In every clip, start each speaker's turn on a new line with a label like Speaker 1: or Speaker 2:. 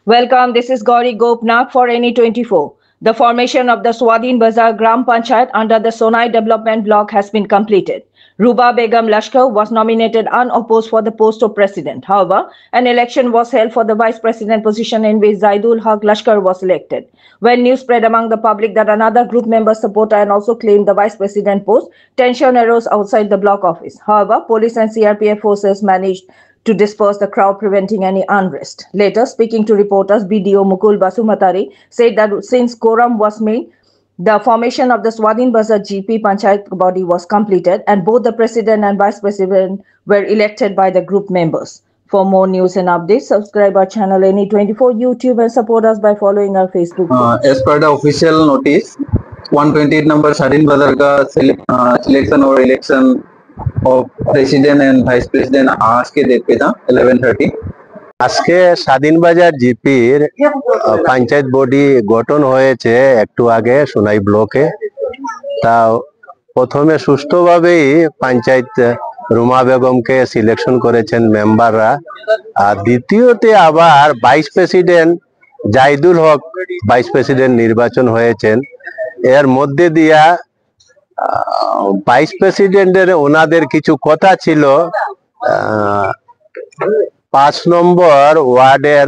Speaker 1: Welcome, this is Gauri Gopnath for NE24. The formation of the Swadhin Bazar Gram Panchayat under the Sonai Development Block has been completed. Ruba Begum Lashkar was nominated unopposed for the post of president. However, an election was held for the vice president position in which Zaidul Haq Lashkar was elected. When news spread among the public that another group member supported and also claimed the vice president post, tension arose outside the block office. However, police and CRPF forces managed to disperse the crowd, preventing any unrest. Later, speaking to reporters, BDO Mukul Basumatari said that since quorum was made, the formation of the Swadhin Bazar GP Panchayat body was completed and both the president and vice president were elected by the group members. For more news and updates, subscribe our channel NE24 YouTube and support us by following our Facebook page.
Speaker 2: As per the official notice, 128 number Swadhin Bazar का selection और election of president and vice president आज के date पे था 11:30।
Speaker 3: আজকে স্বাধীন বাজার জিপির পঞ্চায়েত বডি গঠন হয়েছে একটু আগে সোনাই ব্লকে। তা প্রথমে সুষ্ঠুভাবেই পঞ্চায়েত রুমা বেগমকে সিলেকশন করেছেন মেম্বাররা, আর দ্বিতীয়তে আবার ভাইস প্রেসিডেন্ট জাইদুল হক ভাইস প্রেসিডেন্ট নির্বাচন হয়েছেন। এর মধ্যে দিয়া ভাইস প্রেসিডেন্টের ওনাদের কিছু কথা ছিল। 5 নম্বর ওয়ার্ডের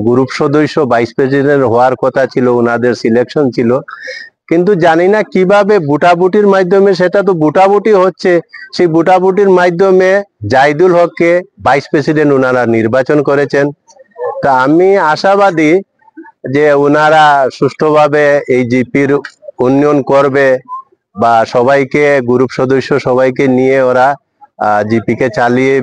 Speaker 3: গ্রুপ সদস্য ভাইস প্রেসিডেন্ট হওয়ার কথা ছিল, ওনাদের সিলেকশন ছিল, কিন্তু জানি না কিভাবে বুটাবুটির মাধ্যমে, সেটা তো বুটাবুটি হচ্ছে, সেই বুটাবুটির মাধ্যমে জাইদুল হককে ভাইস প্রেসিডেন্ট ওনারা নির্বাচন করেছেন। তা আমি আশাবাদী যে ওনারা সুষ্ঠুভাবে এই জিপির উন্নয়ন করবে বা সবাইকে গ্রুপ সদস্য সবাইকে নিয়ে ওরা জিপিকে চালিয়ে